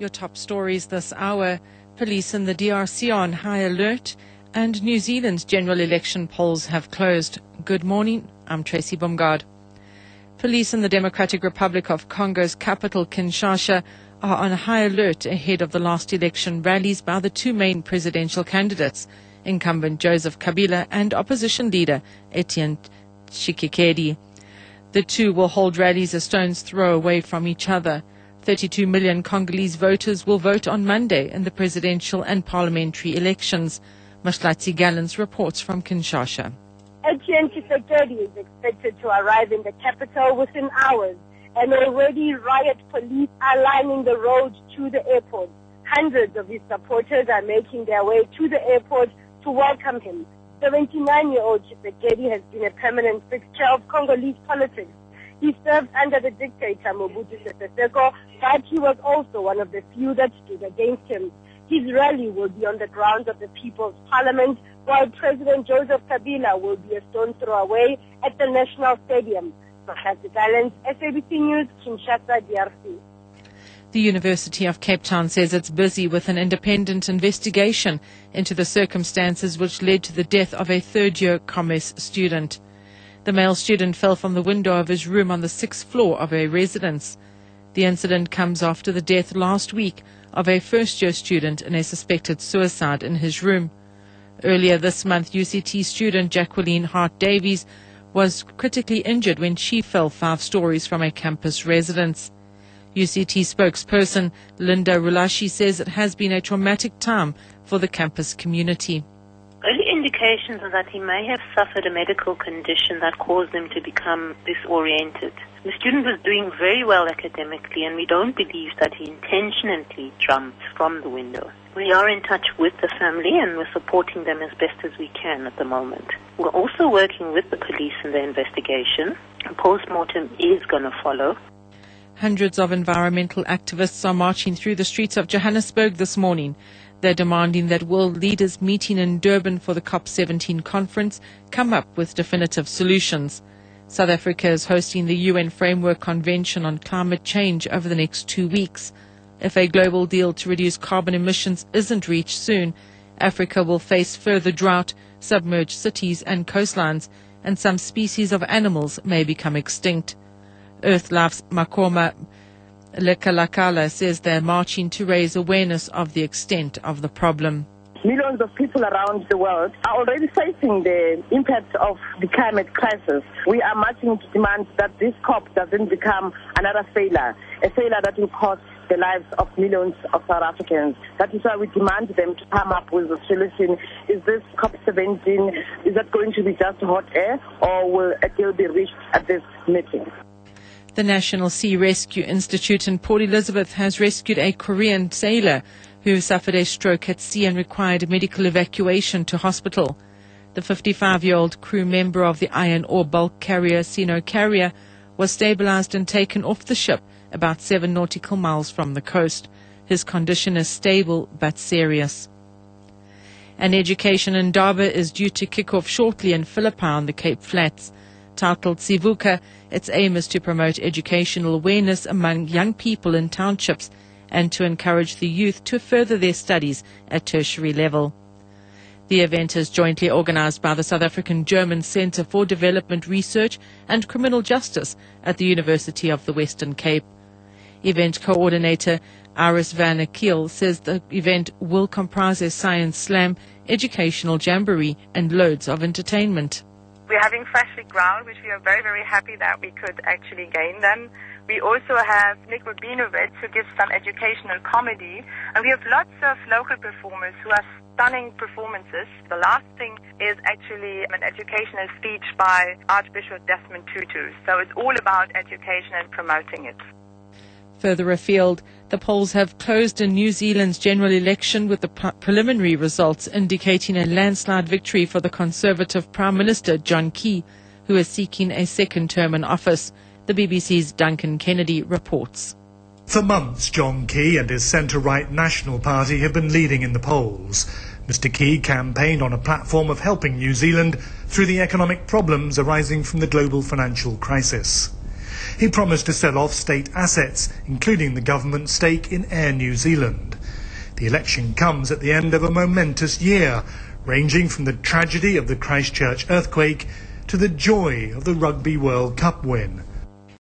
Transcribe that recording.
Your top stories this hour: police in the DRC are on high alert, and New Zealand's general election polls have closed. Good morning, I'm Tracy Bumgard. Police in the Democratic Republic of Congo's capital, Kinshasa, are on high alert ahead of the last election rallies by the two main presidential candidates, incumbent Joseph Kabila and opposition leader Etienne Tshisekedi. The two will hold rallies a stone's throw away from each other. 32 million Congolese voters will vote on Monday in the presidential and parliamentary elections. Mashlati Gallants reports from Kinshasa. Etienne Tshisekedi is expected to arrive in the capital within hours, and already riot police are lining the road to the airport. Hundreds of his supporters are making their way to the airport to welcome him. 79-year-old Tshisekedi has been a permanent fixture of Congolese politics. He served under the dictator Mobutu Sese Seko, but he was also one of the few that stood against him. His rally will be on the grounds of the People's Parliament, while President Joseph Kabila will be a stone's throw away at the National Stadium. Mahlatsi Gallants, SABC News, Kinshasa, DRC. The University of Cape Town says it's busy with an independent investigation into the circumstances which led to the death of a third-year commerce student. The male student fell from the window of his room on the 6th floor of a residence. The incident comes after the death last week of a first-year student in a suspected suicide in his room. Earlier this month, UCT student Jacqueline Hart-Davies was critically injured when she fell 5 stories from a campus residence. UCT spokesperson Linda Rulashi says it has been a traumatic time for the campus community. Early indications are that he may have suffered a medical condition that caused him to become disoriented. The student was doing very well academically, and we don't believe that he intentionally jumped from the window. We are in touch with the family, and we're supporting them as best as we can at the moment. We're also working with the police in the investigation. A post-mortem is going to follow. Hundreds of environmental activists are marching through the streets of Johannesburg this morning. They're demanding that world leaders meeting in Durban for the COP17 conference come up with definitive solutions. South Africa is hosting the UN Framework Convention on Climate Change over the next 2 weeks. If a global deal to reduce carbon emissions isn't reached soon, Africa will face further drought, submerged cities and coastlines, and some species of animals may become extinct. EarthLife's Makoma Lekalakala says they're marching to raise awareness of the extent of the problem. Millions of people around the world are already facing the impact of the climate crisis. We are marching to demand that this COP doesn't become another failure, a failure that will cost the lives of millions of South Africans. That is why we demand them to come up with a solution. Is this COP17, is that going to be just hot air, or will a deal be reached at this meeting? The National Sea Rescue Institute in Port Elizabeth has rescued a Korean sailor who suffered a stroke at sea and required medical evacuation to hospital. The 55-year-old crew member of the iron ore bulk carrier Sino Carrier was stabilized and taken off the ship about 7 nautical miles from the coast. His condition is stable but serious. An education indaba is due to kick off shortly in Philippi on the Cape Flats. Titled Sivuka, its aim is to promote educational awareness among young people in townships and to encourage the youth to further their studies at tertiary level. The event is jointly organized by the South African German Centre for Development Research and Criminal Justice at the University of the Western Cape. Event coordinator Iris van Akiel says the event will comprise a science slam, educational jamboree and loads of entertainment. We're having Freshly Ground, which we are very, very happy that we could actually gain them. We also have Nick Rabinovich, who gives some educational comedy. And we have lots of local performers who have stunning performances. The last thing is actually an educational speech by Archbishop Desmond Tutu. So it's all about education and promoting it. Further afield, the polls have closed in New Zealand's general election, with the preliminary results indicating a landslide victory for the Conservative Prime Minister John Key, who is seeking a second term in office. The BBC's Duncan Kennedy reports. For months, John Key and his centre-right National Party have been leading in the polls. Mr Key campaigned on a platform of helping New Zealand through the economic problems arising from the global financial crisis. He promised to sell off state assets, including the government stake in Air New Zealand. The election comes at the end of a momentous year, ranging from the tragedy of the Christchurch earthquake to the joy of the Rugby World Cup win.